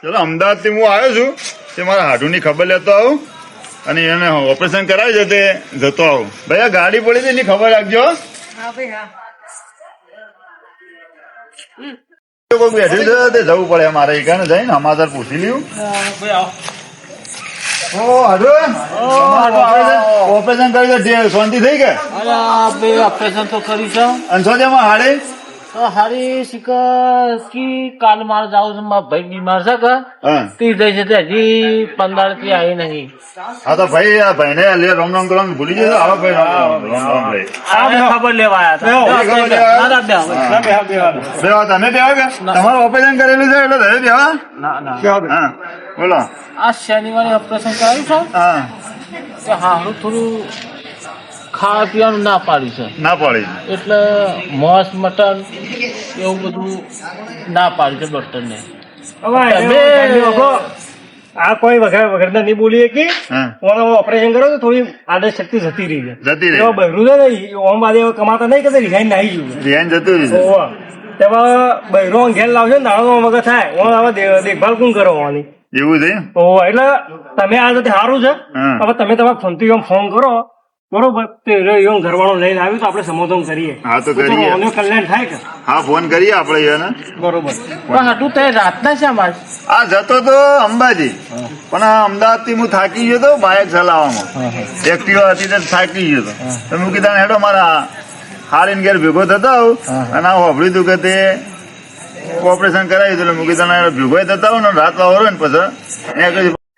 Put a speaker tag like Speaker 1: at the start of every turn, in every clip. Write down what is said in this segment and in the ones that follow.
Speaker 1: ચલો અમદાવાદ થી હું આવ્યો છું તે મારા હાડુ ની ખબર લેતો આવું અને એને ઓપરેશન કરાવી છે તે જતો આવું. ભાઈ આ ગાડી પડી હતી એની ખબર રાખજો. કોઈ બેઠ્યું છે તે જવું પડે મારે એકાને જઈને અમારે પૂછી લ્યું. ઓપરેશન કરી છે શાંતિ થઈ ગયા?
Speaker 2: ઓપરેશન તો કરી છે
Speaker 1: અને શું છે એમાં હાડે?
Speaker 2: હારી શીખી કાલ મારે જાવ છું, મારા ભાઈ બીમાર છે કે
Speaker 1: હા
Speaker 2: તી જઈ છે તે હજી 15 થી આવી નહીં.
Speaker 1: હા તો ભાઈ આ ભાઈને લે રોમ રોમ કરો ભૂલી જશો. આવો ભાઈ રોમ રોમ ભાઈ
Speaker 2: ખબર લેવા આવ્યા
Speaker 1: બે વાત તમે બેવા કે તમારું ઓપરેશન કરેલું છે એટલે તમે બેવા.
Speaker 2: હતા.
Speaker 1: હા બોલો.
Speaker 2: આ શનિવારે ઓપરેશન કરાવ્યું છે
Speaker 1: હા
Speaker 2: તે હારું થોડું ખાવા પીવાનું ના પાડ્યું છે,
Speaker 1: ના પડી.
Speaker 2: એટલે માંસ મટન એવું બધું ના પાડ્યું છે ડોક્ટરને.
Speaker 3: આ કોઈ વગર નહીં બોલીએ કે
Speaker 1: હા
Speaker 3: ઓપરેશન કરો તો થોડી આદત શક્તિ જતી રહી છે.
Speaker 1: જતી રહી.
Speaker 3: એવા બહેરું છે ને ઓમ બાદ કમાતા નહીં કે રિહાઈ નાહી ગયું
Speaker 1: ધ્યાન જતું રહ્યું.
Speaker 3: તેમાં બહેરો ઘેર લાવશે ને દાડો મગજ થાય હવે દેખભાલ કોણ કરવાની.
Speaker 1: એવું છે.
Speaker 3: એટલે તમે આ જતી સારું છે.
Speaker 1: હા.
Speaker 3: હવે તમે તમારા ફોનથી ફોન કરો બરોબર, ઘરવાળો લઈને આવ્યું તો આપણે સમાધાન કરીએ.
Speaker 1: હા તો કરીએ.
Speaker 3: એનું કલ્યાણ થાય કે
Speaker 1: હા ફોન કરીએ આપણે એને.
Speaker 3: બરોબર.
Speaker 2: પણ હાટું તે રાતના શા મારે
Speaker 1: આ જતો તો અંબાજી પણ અમદાવાદ થી હું થાકી ગયો તો બાઇક ચલાવવામાં. એક્ટિવા હતી તો થાકી ગયો તો તમે કીધા હેડો મારા હારીને ઘેર ભેગો થતો આવું અને આ વાપર્યું હતું કે તે ઓપરેશન કરાવ્યું હતું એટલે મૂકી તને ભેગો થતા આવું ને રાત વાવરો ને પછી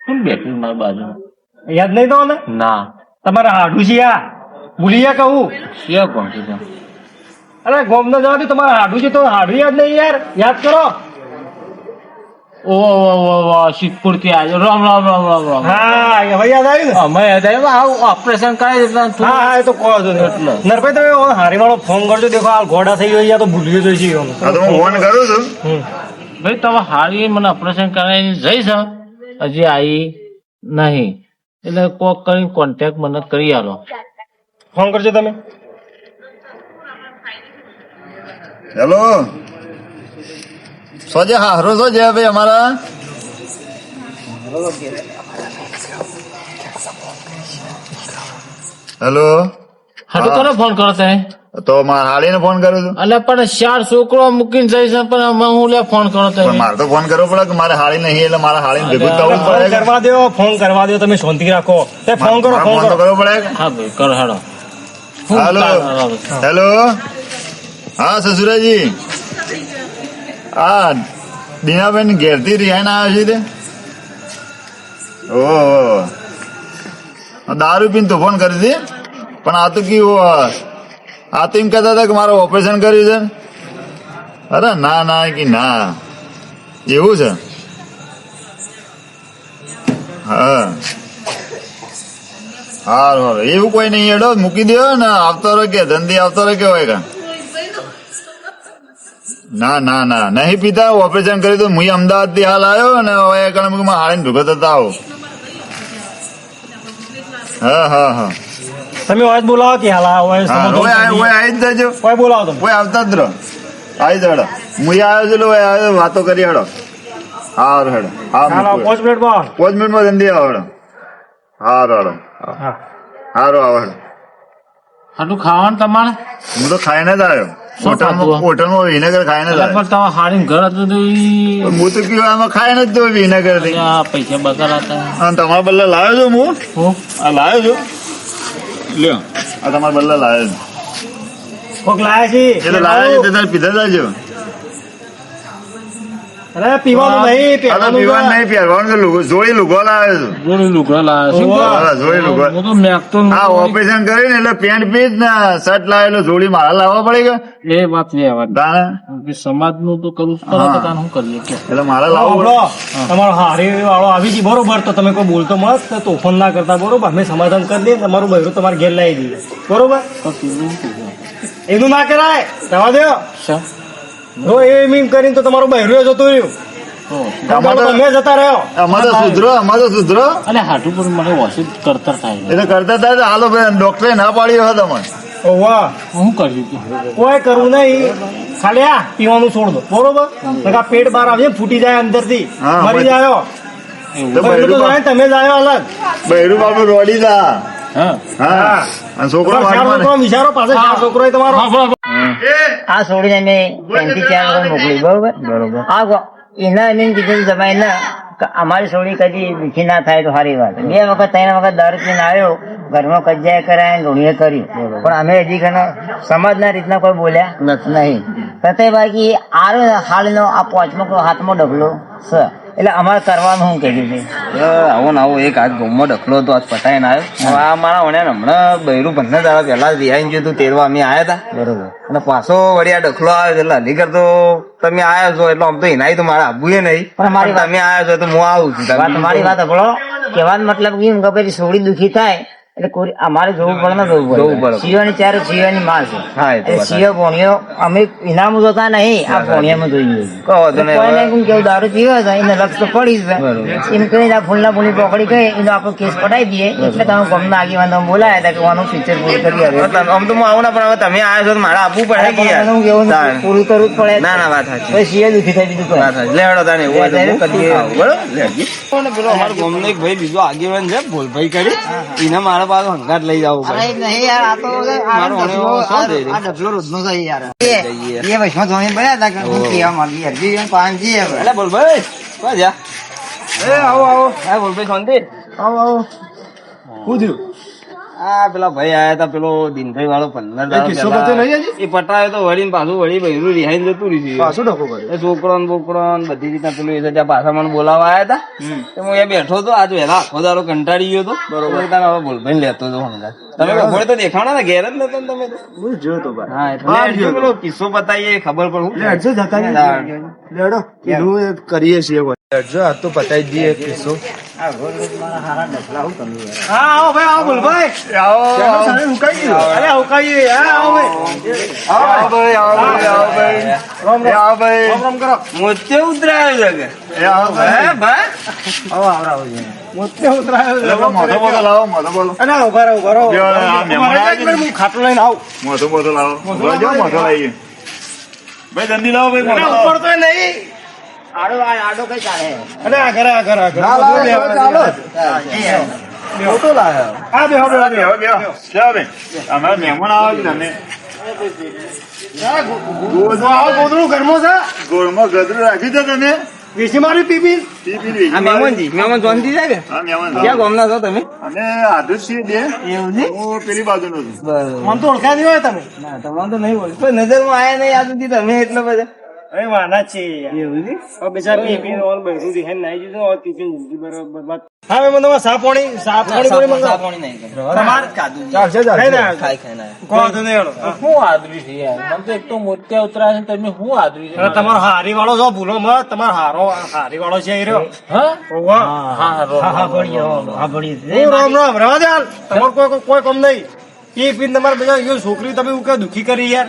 Speaker 2: શું બેઠું મારી બાજુ?
Speaker 3: યાદ નહીં તો ને
Speaker 2: ના
Speaker 3: તમારા હાડું છે આ ભૂલિયા કહું.
Speaker 2: શું કોણ કીધું?
Speaker 3: અરે ગોમ ન જવાથી તમારા હાડું છે તો હાડું યાદ નહીં યાર, યાદ કરો.
Speaker 2: ઓ શિવપુર થી આવ્યો. રામ રામ રામ રામ રામ.
Speaker 3: હા હવે યાદ આવ્યું ને.
Speaker 2: અમે આવું ઓપરેશન કરાવી એટલે
Speaker 3: હા હા એ તો કહો છો
Speaker 2: એટલે.
Speaker 3: નરભાઈ તમે હારી વાળો ફોન કરજો. દેખો આ ઘોડા થઈ ગયો તો ભૂલી ગયો છે.
Speaker 1: હા તો હું ફોન કરું છું.
Speaker 2: ભાઈ તમે હારી મને ઓપરેશન કરાવીને જઈશ હજી આવી નહીં એટલે કોક કરીને કોન્ટેક્ટ મને કરી આલો.
Speaker 3: ફોન કરજો તમે.
Speaker 1: હેલો સોજે હારો છો જે ભાઈ અમારા હેલો.
Speaker 2: હાટું કોને ફોન કરો તમે?
Speaker 1: તો મારા હાડીને ફોન કરું છું.
Speaker 2: એટલે પણ 4 છોકરો મૂકીને જઈશ પણ અમે હું લે ફોન કરો
Speaker 1: પણ
Speaker 2: તમે.
Speaker 1: મારે તો ફોન કરવો પડે કે મારે હાડી નહીં એટલે મારા હાડીને ભેગું જ થવું
Speaker 3: ફોન
Speaker 1: પડે.
Speaker 3: કરવા દો, ફોન કરવા દો. તમે શાંતિ રાખો. તે ફોન કરો, ફોન
Speaker 1: ફોન તો
Speaker 3: કરો.
Speaker 1: કરવો પડે.
Speaker 2: હા ભાઈ કરો હાડો.
Speaker 1: હાલો હેલો. હા સસુરાજી હા દીનાબેન ઘેરથી રિહાઈને આવ્યા છે તે ઓહો દારૂ પીને તો ફોન કરી હતી પણ આ તો કેવું આ તો એમ કહેતા હતા કે મારે ઓપરેશન કર્યું છે. અરે ના ના કે ના એવું છે. હા હારું એવું કોઈ નહીં હેડો મૂકી દો ને આવતો રહે કે ધંધી આવતો રહે કે હોય કા. ના ના ના નહીં પીતા. ઓપરેશન કર્યું તો હું અમદાવાદ થી હાલ આવ્યો અને હવે હાડીને ભેગો થતા આવો. હા હા હા
Speaker 3: તમે વાત બોલાવો કે હાલ
Speaker 1: આવી જ જજો.
Speaker 3: કોઈ બોલાવો તમે.
Speaker 1: કોઈ આવતા જ રહો. આવી જ હેડો. હું આવ્યો છું વાતો કરી હેડો. હારું હેડો. હા
Speaker 3: 5 મિનિટમાં.
Speaker 1: 5 મિનિટમાં ધંધી આવો હેડો. હારું હેડો.
Speaker 3: હા
Speaker 1: હારું આવો હેડો.
Speaker 2: હાટું ખાવાનું તમારે?
Speaker 1: હું તો ખાઈને જ આવ્યો. હોટલમાં વિનેગર ખાઈને જ આવ્યો.
Speaker 2: પણ તમે હારીને ઘર હતું તો
Speaker 1: હું તો કયું આમાં ખાઈને જ તો વિનેગર થી.
Speaker 2: આ પૈસા બગાડ હતા.
Speaker 1: અને તમારા બદલે લાવ્યો છું હું.
Speaker 2: હું
Speaker 1: આ લાવ્યો છું લ્યો. આ તમારા બદલે લાવ્યો છું.
Speaker 3: કોક લાયા છે.
Speaker 1: એ તો લાવ્યો છે તે તારે પીધા જજો.
Speaker 3: અરે પીવાનું નહીં,
Speaker 1: આ તો
Speaker 3: પહેરવાનું
Speaker 1: પીવાનું
Speaker 3: છે.
Speaker 1: નહીં પહેરવાનું તો જોડી લુગો લાવ્યો છું.
Speaker 2: જોડી લુગડા લાયા છે.
Speaker 1: હા, જોડી લુગો.
Speaker 2: હું તો મેકતો
Speaker 1: હા ઓપરેશન કર્યું ને એટલે પેન્ટ પીસ ને શર્ટ લાવેલો જોડી મારા લાવવા પડે કે
Speaker 2: એ વાત નહીં આવે.
Speaker 1: તાણે
Speaker 2: સમાજ નું તો કરવું જ પડે તો તાને શું કરીએ કે
Speaker 1: એટલે મારે લાવવું
Speaker 3: સાંભળો, તમારો હારી વાળો આવી ગઈ બરોબર, તો તમે કોઈ બોલતો મત, તો તોફાન ના કરતા બરોબર. અમે સમાધાન કરી દઈએ, તમારું બહેરું તમારે ઘેર લાવી દઈએ બરોબર. એનું ના કરાય, જવા દો.
Speaker 2: શા?
Speaker 3: જો એમ કરીને તો તમારું બહેરું જતું રહ્યું. તમે જતા રહ્યો.
Speaker 1: અમારે તો સુધરો
Speaker 2: અને હાટું પર મને વોશિપ કરતા થાય છે.
Speaker 1: એટલે કરતા હતા હાલો ભાઈ ડોક્ટરે ના પાડ્યો હતો મને.
Speaker 3: વાહ,
Speaker 2: હું કર્યું કે
Speaker 3: કોઈ કરવું નહીં. ખાલી આ પીવાનું છોડ દો બરોબર નકર આ પેટ બહાર આવે ફૂટી જાય અંદર થી
Speaker 1: હા,
Speaker 3: મરી
Speaker 1: મરી-
Speaker 3: જાય
Speaker 1: તો બૈરું
Speaker 3: જાય તમે જાય અલગ
Speaker 1: બૈરું બાપુ રોડી દા
Speaker 2: હા
Speaker 1: હા અને છોકરો
Speaker 3: ચાર
Speaker 1: વાડીમાં
Speaker 3: છોકરો વિચારો પાસે ચાર છોકરો હોય તમારો
Speaker 4: આ છોડીને મેં 3 થી 4 વખત મોકલી બરોબર એના એમ કીધું જમાઈને કે અમારી છોડી કદી દુખી ના થાય તો સારી વાત 2 વખત 3 વખત દારૂ પીને આવ્યો ઘરમાં કજ્જાય કરાય ઘણીએ કર્યું પણ અમે હજી ઘણા સમાજના રીતના કોઈ બોલ્યા નહીં છતાંય બાકી આરો હાલનો આ 5મો ડગલો છે એટલે અમારે કરવાનું શું કહ્યું છે
Speaker 5: આવો ને આવો એક આજ ગોમમાં ડખલો હતો આજ પટાઈને આવ્યો આ મારા વણ્યા હમણાં બૈરું 15 દાડા પહેલા જ રિહાઈ ગયું હતું તેરવા અમે આવ્યા હતા બરોબર અને પાછો વળી આ ડખલો આવ્યો એટલે અલીગઢ તો તમે આવ્યા છો એટલે આમ તો એનાય તો મારે આવવું નહીં
Speaker 4: પણ મારી વાત-
Speaker 5: તમે આવ્યા છો તો હું આવું છું
Speaker 4: વાત તમારી વાત સાંભળો કહેવાનો મતલબ એમ કે પછી છોડી દુખી થાય એટલે કોઈ અમારે જોવું પડે ને
Speaker 5: જોવું
Speaker 4: જોવું
Speaker 5: પડે.
Speaker 4: પડે સિંહોની ચારે સિંહોની માં છે
Speaker 5: હા, એ તો
Speaker 4: એટલે
Speaker 5: વાત
Speaker 4: સિંહો ભોણિયો અમે ઇનામ જોતા નહીં આ ભોણિયામાં જોઈએ
Speaker 5: કહો તો ને
Speaker 4: કોઈને એમ કેવું દારૂ પીવો છે એને લક્ષ તો પડી જ છે. એમ કહીને આ ફૂલના ફૂલી પકડી ગઈ એનો આપણો કેસ પડાવી દઈએ એટલે તમે ગમના આગેવાન તમે બોલાયા હતા કે આનું ફીચર પૂરું કરી આવે
Speaker 5: આમ તો હું આવું ના પણ હવે તમે આવ્યા છો તો મારે આપવું પડે કે યાર.
Speaker 4: હું કેવું
Speaker 5: તાણ.
Speaker 4: પૂરું કરવું જ પડે
Speaker 5: ના ના વાત સાચી
Speaker 4: પછી સિંહે દુખી થાય બીજું કોઈ
Speaker 5: વાત સાચી. લેવડો તાને એવું હોય તો
Speaker 4: લે,
Speaker 5: હું
Speaker 4: કરીએ.
Speaker 5: આવું, બરોબર? લેજો. અને પેલો અમારો ગામનો એક ભાઈ બીજો આગેવાન છે ભોલભાઈ કરી એને મારા પાસે હંગાત લઈ જવું પડે
Speaker 4: નહીં યાર આ તો
Speaker 5: મારો ઓણેવો શું છે રે?
Speaker 4: આ ડબલો રોજનો છે યાર એ વૈષ્ણવ સ્વામી બન્યા હતા કે હું કહેવા માંગી યાર જી પાંચજી હવે
Speaker 5: એટલે ભોલભાઈ ક્યાં જા એ આવો આવો હા ભોલભાઈ શાંતિ
Speaker 3: આવો આવો શું થયું
Speaker 5: આ પેલા ભાઈ આયા હતા પેલો દિનભાઈ વાળો 15 દાડા
Speaker 3: કિસ્સો
Speaker 5: પહેલા.
Speaker 3: પતે નહીં હજી?
Speaker 5: એ પટાયો તો વળી ને પાછું વળી બૈરું રિહાઈને જતું રહ્યું
Speaker 3: પાછું ડખો કર્યો
Speaker 5: એ છોકરો ને બોકરો ને બધી રીતના પેલું એ ત્યાં પાછા મને બોલાવા આવ્યા હતા તો હું એ બેઠો હતો આજ વહેલા આખો દાડો કંટાળી ગયો હતો બરોબર હવે ભોલભાઈ લેતો હતો હંગાત. તમે બપોરે તો દેખાણો ને ઘેર જ નતો ને તમે તો
Speaker 3: હું જોયો તો ભાઈ
Speaker 5: હા એટલે લેજો પેલો કિસ્સો બતાવીએ ખબર પણ હું
Speaker 3: લેડજો જતા નહીં. લેડો કીધું એ કરીએ છીએ લેડજો આ તો પતાવી દઈએ કિસ્સો હા આવો ભાઈ આવો બોલભાઈ
Speaker 1: આવો
Speaker 3: ઉકાઈ ગયું અરે ઉકાઈ હા આવો ભાઈ
Speaker 1: આવો ભાઈ આવો ભાઈ આવો ભાઈ એ આવો ભાઈ
Speaker 3: રામ રામ કરો
Speaker 5: મોતે ઉતરાયો છે કે
Speaker 1: એ આવો ભાઈ
Speaker 5: હે ભાઈ
Speaker 3: આવો આવરાવો મોતે ઉતરાયો
Speaker 1: એટલે મોટો મોટો લાવો મોટો બોલો
Speaker 3: અરે ઉભા રહો ઉભા રહો
Speaker 1: જો આ મહેમાન આવ્યા છે ને.
Speaker 3: હું ખાટલો લઈને આવું
Speaker 1: મોટો મોટો લાવો જો મોટો લાવીએ ભાઈ જલ્દી લાવો ભાઈ
Speaker 3: અરે
Speaker 1: મોટો
Speaker 3: ઉપર તો નહીં
Speaker 4: આડો કઈ ચાલે
Speaker 3: અરે આ ઘરે આ ઘરે આ ઘરે
Speaker 4: મોટો લાવ્યો
Speaker 3: આ બે હવે
Speaker 1: બેહો બેહો ચાલો ભાઈ અમારા મહેમાન આવે છે તમે
Speaker 3: આવો ગોદડું ઘરમાં છે
Speaker 1: ગોળમાં ગદરું રાખી દો તમે
Speaker 3: વેચી મારી પીપી
Speaker 1: પી પી વેચી
Speaker 5: આ મહેમાનજી મહેમાન શાંતિ છે કે
Speaker 1: હા મહેમાન
Speaker 5: ક્યાં ગામના છો તમે
Speaker 1: અમે આધુ છીએ બે
Speaker 5: એવું છે
Speaker 1: હું પેલી બાજુનો છું
Speaker 3: મને તો ઓળખ્યા નહીં હોય તમે
Speaker 5: ના તમારે તો નહીં બોલ્યું કોઈ નજરમાં આયા નહીં આજ સુધી તમે એટલો બધા
Speaker 3: અરે વાના છે
Speaker 5: એવું છે
Speaker 3: હવે બેચારા પીપી ઓલ બૈરું દીહાઈ નાઈ દીધું હવે ટિફિન જિંદગી બરાબર હા મેં મને સાપોણી બોલી મંગાવો
Speaker 5: પાણી નહીં
Speaker 3: તમારે
Speaker 5: કાદુ
Speaker 3: ચાલશે
Speaker 5: ખાઈ ખાઈને
Speaker 3: કોણ તો નહીં હેડો.
Speaker 2: શું આદરી છે યાર મને તો એક તો મોતિયા ઉતરા છે ને તમે શું આદરી છે
Speaker 3: અરે તમારો હારી વાળો છો ભૂલો મત તમારો હારી વાળો છે એ રહ્યો
Speaker 2: હા
Speaker 3: ઓવા.
Speaker 4: હા ભળી
Speaker 3: હું રામ રામ રહેવા દે હાલ તમારું કોઈ કામ નહીં એ પીન તમારે બધા યો છોકરી તમે એવું કે દુખી કરી યાર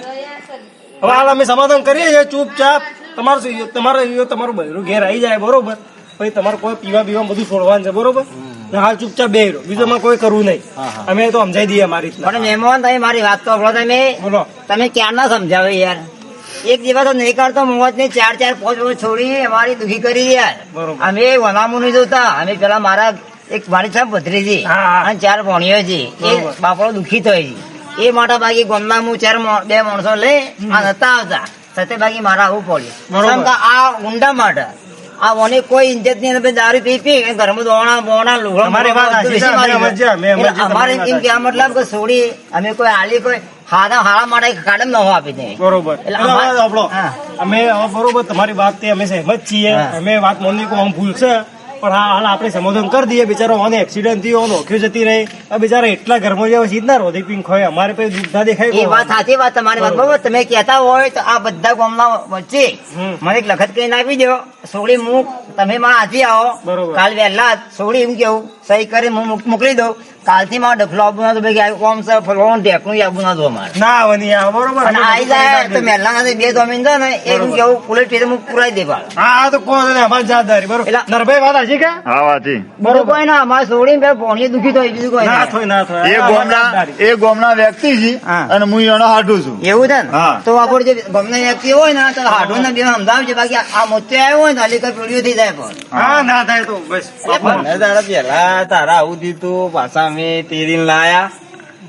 Speaker 3: હવે હાલ અમે સમાધાન કરીએ છીએ ચૂપચાપ તમારું બહેરું ઘેર આવી જાય બરોબર પછી તમારે કોઈ પીવા બીવા બધું છોડવાનું છે બરોબર ને હાલ ચૂપચાપ બે રહ્યો બીજું અમારે કોઈ કરવું નહીં અમે તો સમજાઈ દઈએ અમારી રીતના
Speaker 4: પણ મહેમાન તમે મારી વાત તો સાંભળો તમે
Speaker 3: બોલો
Speaker 4: તમે ક્યાં ના સમજાવે યાર એક દિવસ નહીં કરતો મોત ને 4 4 5 વર્ષ છોડી અમારી દુખી કરી યાર
Speaker 3: બરોબર.
Speaker 4: અમે વનામું નહીં જોતા અમે પેલા મારા એક મારી સાહેબ ભત્રીજી
Speaker 3: હા, હા.
Speaker 4: અને 4 ભણીઓ છે એ
Speaker 3: બરોબર.
Speaker 4: બાપડો દુખી થઈ એ માટે બાકી ગામના હું 2 માણસો લઈ આ નતા આવતા સતે બાકી મારા આવવું પડ્યું
Speaker 3: બરોબર.
Speaker 4: કેમ કે આ ઊંડા માટે આ મને કોઈ ઇજ્જત નહીં અને દારૂ પી પી અને ઘરમાં દોણા બોણા લુગડો
Speaker 3: તમારી વાત સાચી છે. અમે સમજ્યા, અમે સમજ્યા
Speaker 4: એટલે અમારે
Speaker 3: તમારી
Speaker 4: એમ કહેવા મતલબ કે છોડી અમે કોઈ હાલી કોઈ હાડા માટે કાઢમ ન આપી દે
Speaker 3: બરોબર
Speaker 4: એટલે
Speaker 3: એટલે
Speaker 4: અમારે-
Speaker 3: હવે સાંભળો.
Speaker 4: હા.
Speaker 3: અમે હવે બરોબર તમારી વાત થી અમે સહેમત છીએ
Speaker 4: હા.
Speaker 3: અમે વાત માની કે આમ ભૂલ છે પણ હા હાલ આપણે સમાધાન કરી દઈએ બિચારો ઓને એક્સિડન્ટ થયો ઓને ઓખ્યો જતી રહી આ બિચારા એટલા ઘરમાં જેવા સીધા રોધી પિંક હોય અમારે પછી દુઃખ ના દેખાય
Speaker 4: એ વાત સાચી વાત તમારી વાત બરોબર તમે કહેતા હોય તો આ બધા ગામના વચ્ચે
Speaker 3: હમ.
Speaker 4: મને એક લખત કહીને આપી દો સોળી હું તમે મારા હાથી આવો
Speaker 3: બરોબર.
Speaker 4: કાલ વહેલા જ સોળી એમ કેવું સહી કરી હું મોકલી દઉં કાલથી મારે ડફલો આપવું ના તો ભાઈ કોમ છે ફલવાનું ઢેકણું આપવું ના તો અમારે
Speaker 3: ના આવે નહીં આવે બરોબર
Speaker 4: અને આવી જાય તો મહેલા બે જમીન છે ને એ હું કેવું પોલીસ સ્ટેશન પુરાઈ દે પાડે
Speaker 3: હા તો કોણ છે અમારી જવાબદારી બરોબર
Speaker 4: એટલે-
Speaker 3: નરભાઈ વાત હજી કે
Speaker 1: હા વાતી
Speaker 4: બરોબર કોઈ ના અમારે છોડીને પેલા ભોણીએ દુખી થાય બીજું કોઈ
Speaker 3: ના
Speaker 4: ના
Speaker 3: થોય ના થોય
Speaker 1: એ
Speaker 3: આ
Speaker 1: ગોમના
Speaker 3: જવાબદારી.
Speaker 1: એ ગોમના વ્યક્તિ છે
Speaker 4: હા.
Speaker 1: અને હું એનો હાટું છું
Speaker 4: એવું છે ને
Speaker 1: હા.
Speaker 4: તો આપણે જે ગમે વ્યક્તિ હોય ને તો હાડો ને બે સમજાવજે બાકી આ મોતે આવ્યો હોય ને હાલી કઈ પીડીઓ થઈ જાય પણ
Speaker 3: હા ના થાય તો બસ
Speaker 5: મને તારા પેલા તારા આવું દીધું પાછા અમે તેરીને લાયા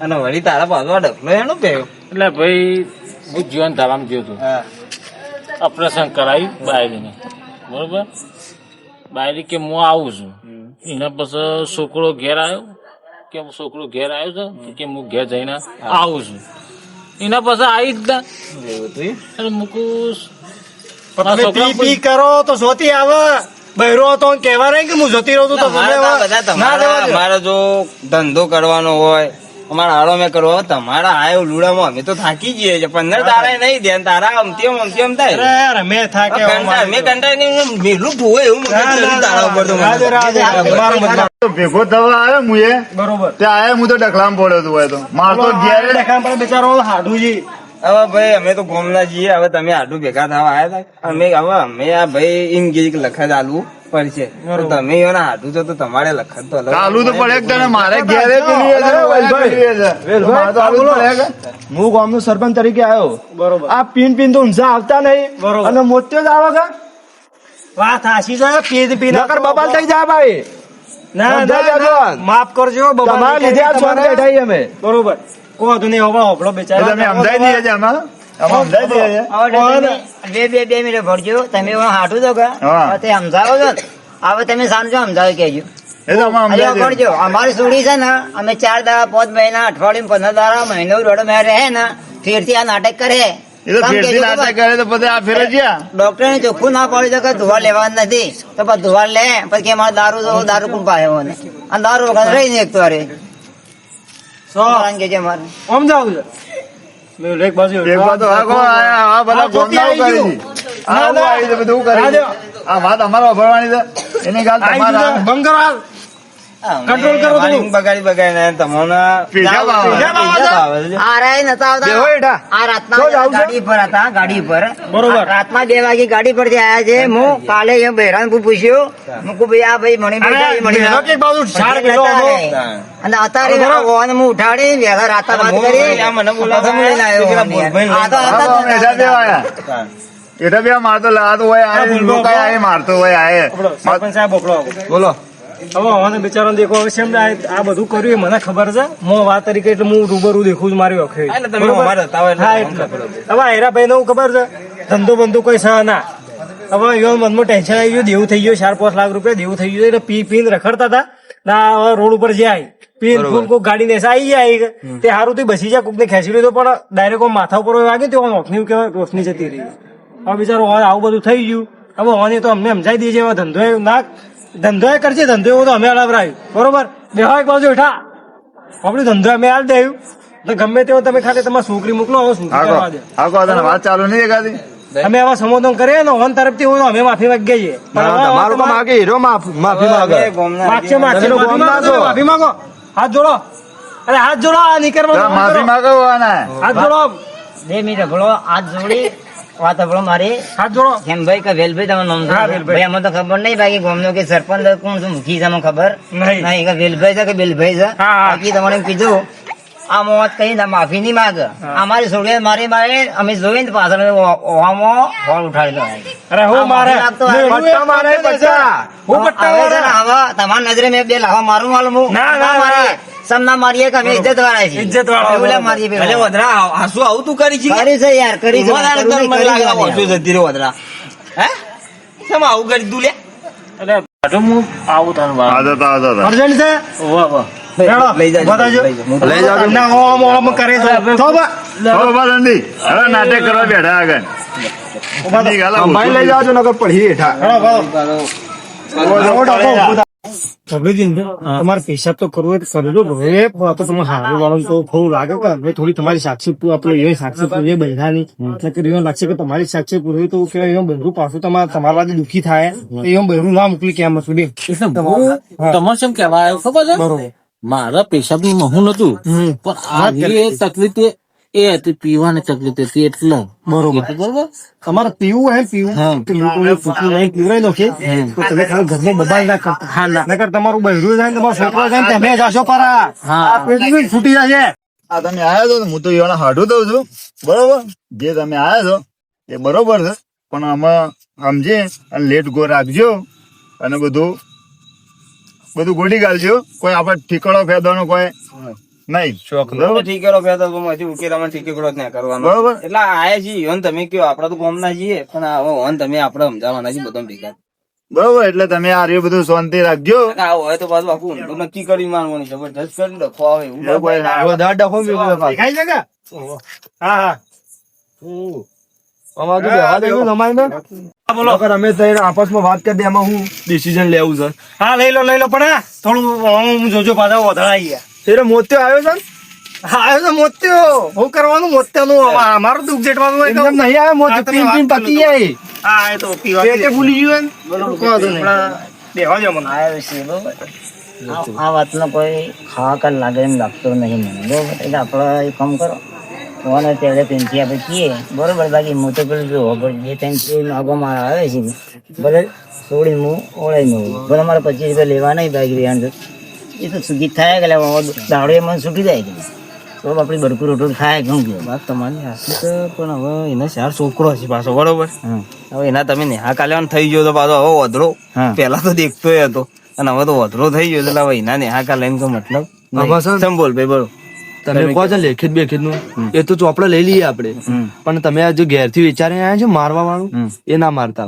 Speaker 5: અને વળી તારા પાછો આ ડખલો એનો પેયો
Speaker 2: એટલે ભાઈ હું જીવન ધારામાં ગયો હતો ઓપરેશન કરાવ્યું બાયરીને બરોબર બાયરી કે હું આવું છું એના પછી છોકરો ઘેર આવ્યો કે છોકરો ઘેર આવ્યો છે તો કે હું ઘેર જઈને આવું છું એના પછી આવી જ ના
Speaker 5: એવું હતું એમ?
Speaker 2: એટલે મૂકું
Speaker 3: તમે પી પી કરો તો જોતી આવે બૈરો તો કહેવા રહે કે હું જોતી રહું છું તો
Speaker 5: તમારે
Speaker 3: તમે
Speaker 5: તો બધા
Speaker 3: ના
Speaker 5: તમારા
Speaker 3: જવા દો.
Speaker 5: અમારે જો ધંધો કરવાનો હોય અમારા હાડો મેં કરવો હોય તમારા આયો લુડામાં અમે તો થાકી જઈએ છે 15 તારા નહીં ધ્યાન તારા અમથી એમ થાય
Speaker 3: અરે રમે થાકે
Speaker 5: મેં કંટાળી મેલું ધોવે એવું મગજ ચડ્યું તારા ઉપર તો મને.
Speaker 3: રાધે રાધે મારો મતલબ
Speaker 1: તો ભેગો થવા આવ્યો હું એ
Speaker 3: બરોબર
Speaker 1: ત્યાં આવ્યો હું તો ડખલામાં પડ્યો હતો હોય તો મારતો ઘેરે
Speaker 3: દેખામ પણ બિચારો હાડુજી
Speaker 5: હવે ભાઈ અમે તો ગોમના છીએ હવે તમે આટલું ભેગા થવા આવ્યા હતા અમે આ ભાઈ ઇન ગીત લખત આલવું પડશે તો તમે એના હાટું છો તો તમારે લખત તો અલગ
Speaker 1: ચાલુ તો પડે કે તને મારે ઘેરે પેલી એ છે, ઓય પેલી એ છે. મારે તો આલુ જ પડે કે.
Speaker 6: હું ગામનો સરપંચ તરીકે આવ્યો
Speaker 3: બરોબર
Speaker 6: આ પીન તો ઊંઝા આવતા નહીં
Speaker 3: બરોબર.
Speaker 6: અને મોત્યો જ આવે કે
Speaker 3: વાત હાસી જાય પી પી
Speaker 6: નકર બબાલ થઈ જાય ભાઈ
Speaker 3: ના
Speaker 6: સમજાય
Speaker 3: ના,
Speaker 6: જગવાન.
Speaker 3: ના માફ કરજો બબાલ
Speaker 6: તમારા લીધે આ છોડ
Speaker 3: તમારા-
Speaker 6: બેઠા અમે
Speaker 3: બરોબર કોઈ નહીં હવે હોભળો
Speaker 1: એટલે
Speaker 3: બિચારા
Speaker 1: તમે સમજાઈ દઈએ છે આમાં સમજાઈ દઈએ છે
Speaker 4: હવે બે મિનિટ ભરજો તમે એવું હાટું તો કે
Speaker 1: હા.
Speaker 4: હવે તે સમજાવો છો ને હવે તમે સાંજો સમજાવો કેજો
Speaker 1: એ તો અમે
Speaker 4: અરે
Speaker 1: સમજાઈ દઈએ.
Speaker 4: કરજો અમારી સોડી છે ને અમે 4 દાડા 5 મહિના અઠવાડિયું 15 દાડા મહિનો દોઢ મહિના રહે ને ફેરથી આ નાટક કરે
Speaker 1: એ તો ફેરથી નાટક કરે તો પછી આ ફેરે જ્યાં
Speaker 4: ડોક્ટર ને ચોખ્ખું ના પાડી તો કે ધોવા લેવા નથી તો પછી ધોવા લે પછી કે અમારે દારૂ કોણ પાયો મને અને દારૂ વખત રહી ને એક તો અરે કે છે મારે
Speaker 3: આમ જાવ છે મેં એક બાજુ
Speaker 1: એક વાત તો આ કોણ આયા? આ બધા
Speaker 3: આ જોતી
Speaker 1: ગોમનાઓ
Speaker 3: આવી
Speaker 1: કરી
Speaker 3: ગયું.
Speaker 1: છે. આ
Speaker 3: ના,
Speaker 1: આવું
Speaker 3: ના.
Speaker 1: આવી છે, બધું કરી
Speaker 3: આ
Speaker 1: છે.
Speaker 3: જો.
Speaker 1: આ વાત અમારે ભરવાની છે એની ગાલ
Speaker 3: આઈ
Speaker 1: તમારા
Speaker 3: ગયું છે. બંધ કરો હાલ. કંટ્રોલ કરો
Speaker 5: અમારી
Speaker 3: થોડું.
Speaker 5: બગાડી તમને
Speaker 1: પીઝા ભાવે.
Speaker 5: પીઝા ભાવે છે.
Speaker 4: આ રહ્યા નતા આવતા
Speaker 6: બેહો હેઠા.
Speaker 4: આ રાતના
Speaker 6: તો જાઉં છું.
Speaker 4: ગાડી પર હતા ગાડી પર
Speaker 3: બરોબર.
Speaker 4: રાતના 2 વાગે ગાડી પરથી આયા છે હું કાલે એ બહેરાનપુર પૂછ્યું મુકુ ભાઈ આ ભાઈ મણિભાઈ
Speaker 3: અરે,
Speaker 4: છે, મણિભાઈ.
Speaker 3: ભેગો કે એક બાજુ ઝાડ
Speaker 4: પછી
Speaker 3: ગયેલો
Speaker 4: લેતા
Speaker 3: હતો.
Speaker 4: આયા. અને અત્યારે આ વોન હું ઉઠાડી વહેલા રાતા વાત કરી
Speaker 5: આ મને બોલાવવા
Speaker 4: પછી લઈને આવ્યો
Speaker 5: પેલા
Speaker 4: વોન યાર.
Speaker 5: ભૂલભાઈ
Speaker 4: આ તો
Speaker 1: હા,
Speaker 4: હતા
Speaker 1: તો અમે એઠા બે આયા. એઠા બે મારતો લાતો હોય
Speaker 3: હા,
Speaker 1: આયે,
Speaker 3: બોલો,
Speaker 1: લોકાય
Speaker 3: બોલો.
Speaker 1: આયે, મારતો હોય આયે.
Speaker 3: આપણો સરપંચ સાહેબ બોકડો આવો.
Speaker 6: બોલો
Speaker 3: હવે હવે બિચારો દેખો હવે શેમ આ બધું કર્યું એ મને ખબર છે હું વાત તરીકે એટલે હું રૂબરૂ દેખું છું મારી વખતે
Speaker 5: એટલે તમે અમારા હતા હોય એટલે
Speaker 3: હા
Speaker 5: તમને
Speaker 3: એટલે
Speaker 5: ખબર
Speaker 3: હવે હેરાભાઈ ને હું ખબર છે ધંધો બંધો કોઈ છે ના હવે એવો મનમાં ટેન્શન આવી ગયું દેવું થઈ ગયું 4-5 લાખ રૂપિયા દેવું થઈ ગયું એટલે પી પીને રખડતા હતા ના હવે રોડ ઉપર જાય પીન ફૂલ કોક ગાડી ને આવી જાય તે હારું થી બસી જાય કોક ને ખેંચી લીધો પણ ડાયરેક્ટ માથા ઉપર વાગ્યું તો નોખની કહેવાય રોશની જતી રહી હવે બિચારો હવે આવું બધું થઈ ગયું હવે હોવાની તો અમને સમજાઈ દઈએ હવે ધંધો એ કરશે ધંધો એવો તો અમે અલાવરાયું બરોબર બેહો એક બાજુ હેઠા આપણું ધંધો અમે હાલ દેવું તો ગમે તેવો તમે ખાલી તમારી છોકરી મોકલો હવે શું
Speaker 1: આખો
Speaker 3: કરવા દે
Speaker 1: આખો તને વાત ચાલુ નહીં દેખાતી
Speaker 3: અમે આવા સંબોધન કરીએ ને ઓન તરફથી હોય તો અમે માફી માંગીએ છીએ પણ હવે
Speaker 6: તમારું કામ આગે હીરો માફી માંગે
Speaker 5: અમે ગોમના
Speaker 3: માગશે માગશે
Speaker 6: તમે
Speaker 3: માફી
Speaker 6: ગોમના
Speaker 3: માંગો
Speaker 6: છો.
Speaker 3: માફી માંગો હાથ જોડો અરે હાથ જોડો આ
Speaker 1: તો
Speaker 3: નીકળવા
Speaker 1: માફી માંગવાના
Speaker 3: હાથ જોડો
Speaker 4: 2 મિનિટ ભલો હાથ જોડી વાત ભલો મારી
Speaker 3: હાથ જોડો
Speaker 4: હેમભાઈ કે વેલભાઈ તમારું નામ
Speaker 3: હા,
Speaker 4: શું?
Speaker 3: વેલભાઈ.
Speaker 4: ભાઈ અમને તો ખબર નહીં બાકી ગામનો કે સરપંચ કોણ છે મુખી છે અમને ખબર
Speaker 3: નહીં.
Speaker 4: નહીં કે વેલભાઈ છે કે બેલભાઈ છે
Speaker 3: હા, હા.
Speaker 4: બાકી તમારે એમ કીધું આ મોત કઈ માફી નહીં માંગે અમારી છોડીએ મારી મારે અમે જોઈને પાછળ ઓવામાં હોળ ઉઠાડેલો
Speaker 3: અરે હું મારે
Speaker 6: પટ્ટા મારે પટ્ટા
Speaker 3: હું પટ્ટા મારે
Speaker 4: તમારી નજરે મેં 2 લાખો મારું માલું હું
Speaker 3: ના, ના,
Speaker 4: મારીએ સમના મારીએ કે અમે ઇજ્જત વાળા છીએ
Speaker 3: ઇજ્જત વાળા,
Speaker 4: એવું લે
Speaker 3: બરોબર.
Speaker 4: મારીએ
Speaker 5: અરે
Speaker 4: પેલા.
Speaker 5: વધરા હાસુ આવું તું કરી છે
Speaker 4: કરી છે યાર કરી છે
Speaker 5: ઉભા
Speaker 4: કરવું નહીં,
Speaker 5: મને
Speaker 4: કરી
Speaker 5: લાગે
Speaker 4: જવાની
Speaker 5: વર્ષો
Speaker 4: આવે.
Speaker 5: જતી રહ્યો વધરા હે કેમ આવું કરી તું લે
Speaker 2: એટલે પાછું હું આવું તારું વાર
Speaker 1: આદત આદત
Speaker 3: અર્જન્ટ છે
Speaker 2: વાહ વાહ
Speaker 3: હેડો,
Speaker 5: લઈ જાજો,
Speaker 3: બતાવજો.
Speaker 5: લઈ જાજો.
Speaker 6: લઈ જાજો
Speaker 3: ના ઓમ ઓમ કરે છે તો બા.
Speaker 1: હો બાલંદી હવે નાટક કરવા બેઠા આગળ
Speaker 3: ઉભા થા.
Speaker 1: ઈ ગાલા
Speaker 6: અંબાઈ લઈ જાજો નકર પડી હેઠા
Speaker 3: હેડો, ભાઈ. આવો ડાકો, ઊભું થા. તમારે પેશાબ તો કરવો હોય તો કરી લો હવે આ તો તમારે હારું વાળું તો થોડું લાગે કે હવે થોડી તમારી સાક્ષી આપણે એ સાક્ષી પૂરી બહેરાની એટલે કે એવું લાગશે કે તમારી સાક્ષી પૂરી તો કે એવું બહેરું પાછું તમારા વાગે દુઃખી થાય તો એવું બહેરું ના મોકલી કેમ હતું બે
Speaker 2: એટલે હું તમારે શું કહેવા આવ્યો ખબર છે
Speaker 3: બરોબર
Speaker 2: મારા પેશાબની મહુ નતું પણ આ જે તકલીફ એ હતી પીવાની તકલીફ હતી એટલે બરોબર
Speaker 3: તમારે પીવું હે પીવું પીવું કોઈ ફૂટું નહીં પીવડાવી દો કે તો તમે ખાલી ઘરમાં બબાલ ના કરતા
Speaker 2: હા ના
Speaker 3: નકર તમારું બહેરું જાય ને તમારો છોકરો જાય ને તમે જાશો પરા
Speaker 2: હા.
Speaker 3: આ પેટનું જ ફૂટી જશે
Speaker 1: આ તમે આયા છો ને હું તો એવાને હાડું દઉં છું બરોબર જે તમે આયા છો એ બરોબર છે પણ આમાં સમજી અને લેટ ગો રાખજો અને બધું ગોડી ગાલજો કોઈ આપણે ઠીકડો ફેદવાનો કોઈ નહીં બરોબર
Speaker 5: ઠીકેલો ફેર તો હજી ઉકેલામાં ઠીકેલો જ ના કરવાનો
Speaker 1: બરોબર
Speaker 5: એટલે આયા છીએ ઈવન તમે કયો આપડે તો ગામ ના છીએ પણ હવે ઓન તમે આપડે સમજાવવાના છીએ બધા ભેગા
Speaker 1: બરોબર એટલે તમે આ રહ્યું બધું શાંતિ રાખજો
Speaker 5: અને આ હોય તો પાછું આખું ઊંધું નક્કી કરી મારવાની જબરજસ્ત કરી ડખો આવે એવું
Speaker 1: એટલે કોઈ ના આવે.
Speaker 6: વધારે ડખો મેળવ્યો પાછો.
Speaker 3: દેખાય છે કે હા હા
Speaker 6: અમારે તો બેહવા દેવું તમારે ને? નકર અમે તઈને આપસમાં વાત કરી દે એમાં હું ડિસિઝન લેવું છે
Speaker 3: હા લઈ લો પણ હા, થોડું હું જોજો પાછા વધારા આવી ગયા
Speaker 6: એટલે મોત્યો આવ્યો છે ને?
Speaker 3: હા આવ્યો તો મોત્યો હું કરવાનું મોત્યાનું અમારું દુઃખ જેટવાનું હોય તો
Speaker 6: એમ નહીં આવ્યો મોત્યો.
Speaker 3: હા, તમે
Speaker 6: પીન
Speaker 3: વાત
Speaker 6: પીન
Speaker 3: કરો
Speaker 6: પતી
Speaker 3: તો.
Speaker 6: જાય
Speaker 3: હા એ તો પીવા
Speaker 6: પેટે ભૂલી ગયું ને?
Speaker 3: બેહવા જો મને
Speaker 4: આવ્યો છે બરોબર આ વાતનો કોઈ ખાવા લાગે એમ લાગતો નહીં મને બરોબર એટલે આપણે એક કામ કરો ફોન ત્યારે પેન્થી આપણે કહીએ બરોબર બાકી હું તો પેલું જો જે ટાઈમ આગોમાં આવે છે ભલે છોડીને હું ઓળાઈને હોઉં ભલે મારે 25 રૂપિયા લેવા નહીં બાઈક લેવાનું એ તો સુધી થાય કે દાડો એ મને છૂટી જાય કે તો આપણી બરકું રોટું થાય કેમ કે
Speaker 5: વાત તમારી સાચી છે પણ હવે એના ચાર છોકરો છે પાછો બરોબર
Speaker 4: હા
Speaker 5: હવે એના તમે નેહા કાલેવાનું થઈ ગયો તો પાછો હવે વધરો
Speaker 4: હા.
Speaker 5: પેલા તો દેખતોય હતો અને હવે તો વધરો થઈ ગયો એટલે હવે એના નેહા કાલે તો મતલબ
Speaker 6: આમાં છે ને?
Speaker 5: સંભોલ ભાઈ બરો
Speaker 6: તમે કહો છો લેખિત બેખિત નું એ તો ચોપડે લઈ લઈએ આપણે પણ તમે આ જો ઘેર થી વિચારીને આવ્યા છો મારવા વાળું એ ના મારતા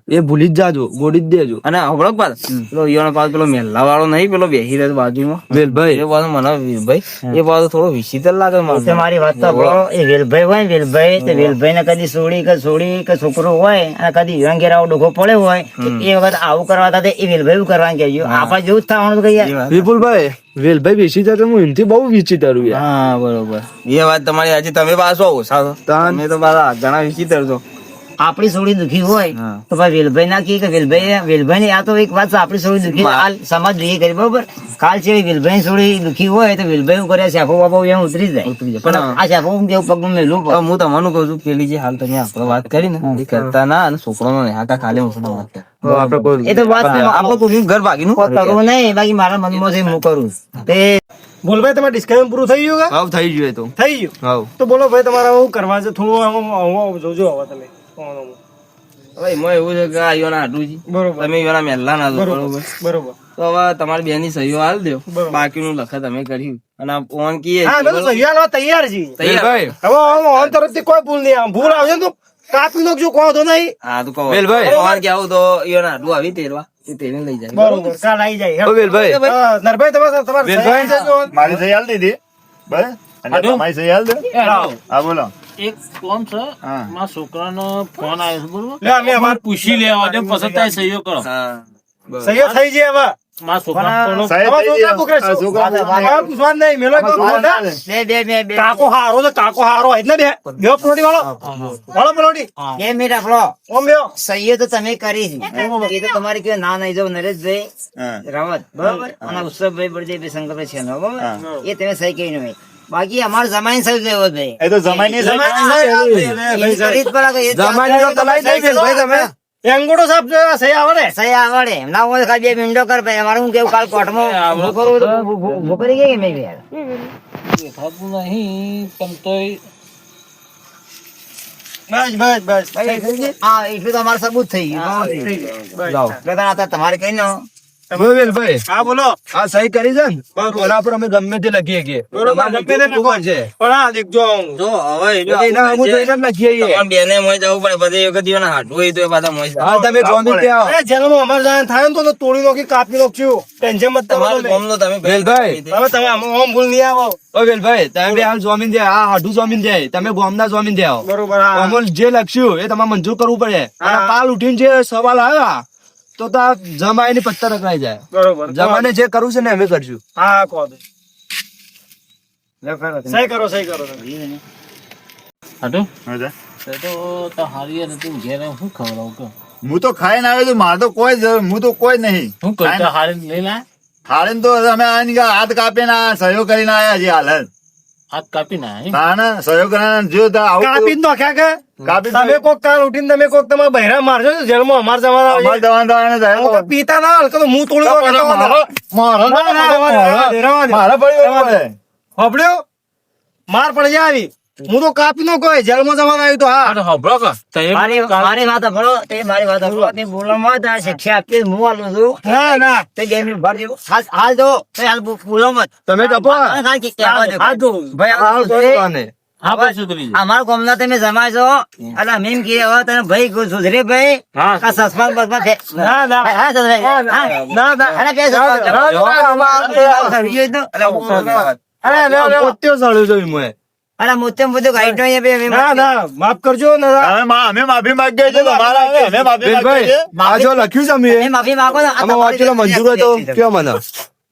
Speaker 6: એ ભૂલી જ જાજો ગોડી જ દેજો
Speaker 5: અને હવળો પાછ પેલો ઈયોનો પાછો પેલો મેલ્લા વાળો નહીં પેલો બેહી રહ્યો બાજુમાં
Speaker 6: વેલભાઈ
Speaker 5: એ પાછો મને વીરભાઈ એ પાછો થોડો વિચિત્ર લાગે મને
Speaker 4: તમારી વાત તો બરો એ વેલભાઈ હોય ને વેલભાઈ તો વેલભાઈ ને કદી સોડી કે છોકરો હોય અને કદી યંગેર આવો ડોકો પડ્યો હોય તો એ વખત આવું કરવા હતા એ વેલભાઈ એવું કરવાનું કહેજો આપણે જેવું જ થવાનું તો યાર
Speaker 6: વિપુલભાઈ વેલભાઈ બેસી જતો હું એમથી બહુ વિચિત્ર યાર
Speaker 5: હા બરોબર એ વાત તમારી આજે તમે પાછો ઓછા છો
Speaker 6: તાન.
Speaker 5: તમે તો પાછા ઘણા વિચિત્ર છો
Speaker 4: આપણી સોળી દુખી હોય તો ભાઈ વેલભાઈ ના કહે કે વેલભાઈ ની આ તો એક વાત છે આપણી સોળી દુખી હાલ સમાજ જોઈએ કરી બરોબર કાલ છે વેલભાઈ સોળી દુખી હોય તો વેલભાઈ શું કરે શેફો બાપો એમ ઉતરી જાય પણ આ શેફો કેવું પગનું મેલું
Speaker 5: હવે હું તમને કહું છું પેલી જે હાલ તમે આપણે વાત કરી ને એ કરતા ના અને છોકરો ને હાકા ખાલી હું વાત કર
Speaker 6: આપડે કોઈ
Speaker 4: એ તો વાત
Speaker 5: આપણે કોઈ ઘર ભાગીનું
Speaker 4: કરવું નહીં બાકી મારા મનમાં છે હું કરું તે
Speaker 3: બોલભાઈ તમારે ડિસ્કશન પૂરું થઈ ગયું કે
Speaker 6: હાવ થઈ ગયું એ તો
Speaker 3: થઈ ગયું
Speaker 6: હાવ
Speaker 3: તો બોલો ભાઈ તમારે શું કરવા છે થોડું આમ જોજો હવે તમે
Speaker 5: હવે એમાં એવું છે કે આ ઈયોના હાડુજી
Speaker 3: બરોબર
Speaker 5: તમે ઈયોના મેલ્લા ના છો બરોબર
Speaker 3: બરોબર
Speaker 5: તો હવે તમારી બેની સહીઓ હાલ દો બાકીનું લખા તમે કર્યું અને આ ફોન કીએ
Speaker 3: હા અમે તો તૈયાર હો, તૈયાર છીએ
Speaker 6: વેલભાઈ
Speaker 3: હવે આમ તરફથી કોઈ ભૂલ નહીં આમ ભૂલ આવશે ને તો કાપી નાખજો કહો તો નહીં
Speaker 5: હા તો કહો
Speaker 6: વેલભાઈ.
Speaker 5: ફોન કે આવું તો ઈયોના હાડું આવી તેરવા તે તેને લઈ જાય
Speaker 3: બરોબર કાલ આવી જાય
Speaker 6: ઓ વેલભાઈ
Speaker 3: હા, નરભાઈ તમારે
Speaker 6: વેલભાઈ.
Speaker 3: સહી આપજો.
Speaker 1: મારી સહી હાલ દીધી બરાબર અને તમારી સહી હાલ દે હા બોલો
Speaker 2: એક કોમ છે
Speaker 1: હા.
Speaker 2: મારા છોકરાનો ફોન આવ્યો છે બરોબર
Speaker 3: લે, અમે અમારે
Speaker 2: પૂછી લેવા દે પછી તારી સહીઓ કરો
Speaker 5: હા
Speaker 3: સહી થઈ જાય હવે
Speaker 2: મારા છોકરા
Speaker 1: સહી
Speaker 3: તમારા
Speaker 1: થઈ
Speaker 3: છોકરા પૂછે
Speaker 1: ગઈ.
Speaker 3: છે.
Speaker 1: છોકરા
Speaker 3: તમારે પૂછવાનું નહીં મેલો એક મોટા.
Speaker 4: બે
Speaker 3: કાકો હારો છે કાકો હારો એટલે બે પલોટી વાળો પલોટી
Speaker 4: મિનિટ આપણો
Speaker 3: ઓમ બેહો.
Speaker 4: સહીઓ તો તમે કરી છે એ તો તમારે કયો ના નહીં જો નરેશભાઈ
Speaker 1: હા.
Speaker 4: રાવત બરોબર અને ઉત્સવભાઈ બળદેવભાઈ શંકરભાઈ છે બરોબર એ તમે સહી કરી હોય બાકી અમારે જમાઈ સહી લેવો ભાઈ
Speaker 1: એ તો જમાઈની સહી
Speaker 4: એ કરી જ પડે કે એ તો
Speaker 6: જમાની તો તલાઈ નહીં વેલભાઈ તમે
Speaker 3: એ અંગૂઠો સાહેબ જો આ સહી આવડે
Speaker 4: સહી આવડે ના હોય તો ખાલી 2 મિનિટો કર ભાઈ અમારે હું કેવું કાલ કોર્ટમાં ઉભું કરવું તો ઉભું કરી ગઈ કે મેં યાર
Speaker 2: દેખાતું નહીં પણ તોય
Speaker 3: બસ
Speaker 4: હા એટલું તો અમારે સબૂત થઈ ગયું એટલે તમારે કઈ નો
Speaker 6: વેલભાઈ
Speaker 3: હા બોલો
Speaker 6: આ સહી કરી છે ને ઓલા પર અમે ગમે તે લખીએ કે
Speaker 3: બરોબર, ગમે તે
Speaker 6: કોણ છે
Speaker 3: પણ આ દેખજો
Speaker 5: જો હવે
Speaker 6: એના અમુક તો એને જ લખીએ
Speaker 5: તમારે બેને મોય જવું પડે પછી એક ઈયોના હાડું હોય તો એ પાછા મોય જાય.
Speaker 6: હા તમે ગમે તે આવો
Speaker 3: એ જેલમાં અમારે જવાનું થાય ને તો તોડી નાખી કાપી નાખશું ટેન્શન મત કરો
Speaker 5: તમારું
Speaker 3: તમે.
Speaker 5: ગામનો તમે
Speaker 6: વેલભાઈ.
Speaker 3: હવે તમે આમ ભૂલ નહીં આવો
Speaker 6: ઓ વેલભાઈ તમે બે હાલ જોમીન દે આ હાડું જોમીન દે તમે ગોમના જોમીન દે આવો
Speaker 3: બરોબર હા
Speaker 6: અમોલ જે લખ્યું એ તમારે મંજૂર કરવું પડે અને કાલ ઉઠીને જે સવાલ આવ્યા તો આ જમાઈ ની પત્તા રખાઈ જાય
Speaker 3: બરોબર
Speaker 6: જમાને જે કરવું છે ને અમે કરશું
Speaker 3: હા કહો દે સહી કરો
Speaker 2: હાટું
Speaker 1: હા.
Speaker 2: તો હારી નથી ઘેર શું ખવડાવું કે
Speaker 1: હું તો ખાઈને આવ્યો છું મારે તો કોઈ હું તો કોઈ નહીં
Speaker 2: શું કરતા હારી લઈ લા
Speaker 1: હારીને તો અમે આઈને કે હાથ કાપીને આ સહયોગ કરીને આયા છીએ હાલ જ.
Speaker 2: હાથ કાપી ના
Speaker 1: તાને સહયોગ કરીને જો તો આવું
Speaker 3: કાપી જ નાખ્યા કે
Speaker 1: કાપી
Speaker 3: તમે કોક કાલ ઉઠીને તમે કોક તમારા બહેરા મારજો ને જેલમાં અમાર જવાના
Speaker 1: અમારે દવા દવાને જાય તો.
Speaker 3: પીતા ના હલકો તો મું તોડી દો
Speaker 1: મારે પડ્યું એવું પડે.
Speaker 3: હબડ્યો માર પડી જાય આવી હું તો કાપી નો કોઈ જેલમાં જવાના આવ્યું તો હા
Speaker 2: હબળો કે
Speaker 4: મારી વાત સાંભળો, તે મારી વાત સાંભળો. તે બોલવામાં તારે શિક્ષા આપી હું આલું છું.
Speaker 3: ના ના
Speaker 4: તે game ની ભર જેવું. હાલ જો તે હાલ બોલો મત.
Speaker 6: તમે ટપો
Speaker 4: હાલ કે કહેવા દો.
Speaker 3: હાથ ધો.
Speaker 4: ભાઈ
Speaker 6: હાલ
Speaker 4: આ
Speaker 6: કોઈ કોને?
Speaker 2: હા ભાઈ સુધરી જાય.
Speaker 4: અમારા ગામના તમે જમાય છો એટલે અમે એમ કહીએ હવે તને ભાઈ સુધરે ભાઈ
Speaker 2: હા.
Speaker 4: આ સસમાન બસમાં
Speaker 3: ના ના
Speaker 4: હા સુધરે
Speaker 3: ના ના
Speaker 4: અરે બે
Speaker 3: અરે લે લે
Speaker 6: પોત્યો સળ્યો તો એમાં.
Speaker 4: અરે મોતે મોતે ગાઈડ નો
Speaker 3: ના ના માફ કરજો ને
Speaker 1: અમે માફી માંગીએ છીએ તમારા હવે અમે માફી માંગીએ
Speaker 6: બેનભાઈ,
Speaker 1: છીએ.
Speaker 6: આ જો લખ્યું છે અમે
Speaker 4: માફી માંગો ને આ
Speaker 6: આમાં વાંચેલો મંજૂર હોય તો કયો મને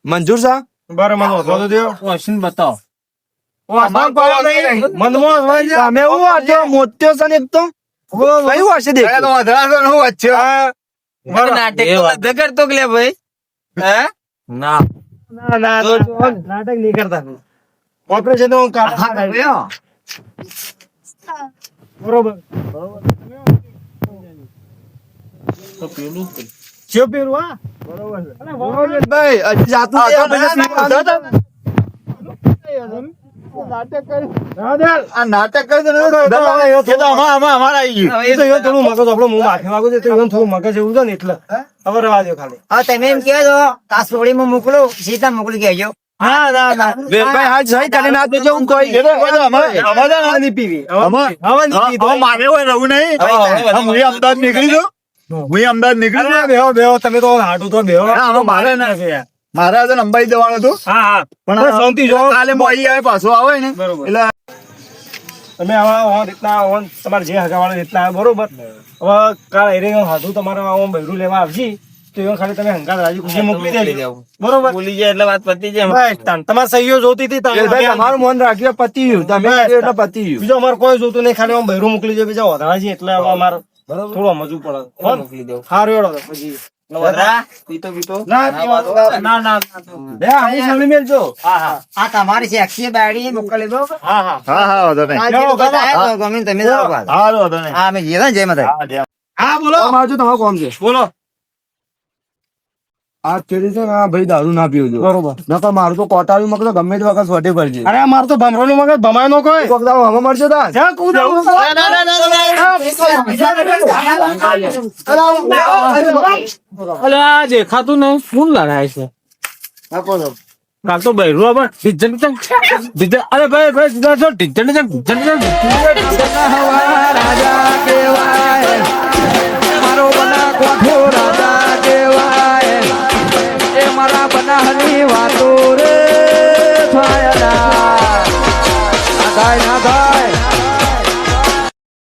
Speaker 6: મંજૂર છે?
Speaker 3: બરાબર મને વધો તો દ્યો.
Speaker 2: ઓશિન બતાવો.
Speaker 3: મનમાં હોય છે.
Speaker 6: તમે એવું વાંચ્યો મોત્યો છે ને એક તો કયું વાંચે દેખ
Speaker 1: તો વધરાશો ને હું વચ્ચે
Speaker 5: નાટક કરતો કે લે ભાઈ હે
Speaker 2: ના
Speaker 3: ના ના નાટક નહીં કરતા ઓપરેશન તો હું કાઢ બરોબર
Speaker 2: તો પેલું કઈ.
Speaker 3: ચેપ પહેરું હા બરોબર
Speaker 6: ભાઈ હજી જાતું
Speaker 1: આ તો
Speaker 6: નહીં,
Speaker 1: ના, ના,
Speaker 6: આપણે
Speaker 1: આ નાટક કરી દે ને એ તો અમારા આવી ગયું.
Speaker 3: એ તો એવું થોડું મગજ આપણો મું માફી માંગુ છું, તો એવું થોડું મગજ એવું છે ને એટલે હવે રવા દો ખાલી
Speaker 4: હવે તમે એમ કહો છો આ સોડીમાં મોકલો સીધા મોકલી કહેજો
Speaker 3: હા ના ના
Speaker 6: બેનભાઈ હાલ સહી કરીને આ દેજો હું કોઈ
Speaker 1: એ તો અમારે
Speaker 3: હવે નહીં પીવી
Speaker 1: અમારે-
Speaker 3: હવે નહીં પીવી.
Speaker 1: હવે મારે હોય રહું નહીં. હું અમદાવાદ નીકળી દઉં. હું અમદાવાદ નીકળી
Speaker 3: અરે
Speaker 1: દઉં.
Speaker 3: બેહો બેહો તમે તો હાટું તો બેહો
Speaker 1: હા, હવે મારે ના. મારે આજે અંબાઈ જવાનું હતું
Speaker 3: હા હા
Speaker 1: પણ
Speaker 3: બસ શાંતિ જો
Speaker 1: કાલે મોડી આવે પાછો આવે ને
Speaker 3: બરોબર.
Speaker 1: એટલે
Speaker 3: તમે આવા રીતના તમારે જે હગાવાળા રીતના આવે બરોબર હવે કાલ એરે હાથું તમારે બૈરું લેવા આવશે તો એ ખાલી તમે હંકાર રાજી ખુશી મોકલી દેજો બરોબર
Speaker 5: ભૂલી જાય એટલે વાત પતી જાય
Speaker 3: બસ તાન. તમારે સહીઓ જોતી હતી તાન.
Speaker 6: ભાઈ તમારું મન રાખ્યું પતી ગયું તમે કીધું એટલે પતી ગયું
Speaker 3: બીજો અમારે કોઈ જોતું નહીં ખાલી બૈરું મોકલી દે બીજા વધારાજી એટલે હવે અમારે થોડું સમજવું પડે
Speaker 5: મોકલી દઉં
Speaker 3: સારું એડો તો પછી
Speaker 5: વધરા પીતો પીતો
Speaker 3: ના
Speaker 2: ના ના
Speaker 6: બે આની સામે મેલજો
Speaker 4: આ તમારી સેક્સી બાયડી મોકલી દો
Speaker 3: હા હા
Speaker 1: હા હા વાંધો નહીં.
Speaker 4: આ જેટલું બધા આવ્યા તો ગમે તમે જાઓ બાદ.
Speaker 1: હા વાંધો નહીં.
Speaker 4: હા અમે જીવે ને જય માતા
Speaker 1: હા, જય.
Speaker 3: હા બોલો
Speaker 6: તમારું જો તમારું કામ છે
Speaker 3: બોલો
Speaker 6: આ છેડી છે ને આ ભાઈ દારૂ ના પીવજો
Speaker 3: બરોબર
Speaker 6: નકર મારું તો કોટાળી મગજ ગમે તે વખત સોટે પડશે
Speaker 3: અરે મારે તો ભમરોનું મગજ ભમાય નો કોઈ
Speaker 6: કોક દાડો હવે મળશે તાર
Speaker 3: જ્યાં કૂદો
Speaker 2: અલે આ દેખાતું નહીં શું લડાય છે કાલ તો બૈરું આবার ઢીચણ ઢીચણ અરે ભાઈ ભાઈ સીધા છો ઢીચણ
Speaker 6: રાજા કેવાય મારો બના કોઠો રાજા કેવાય એ મારા બનાની વાતો રે થાય ના થાય ના થાય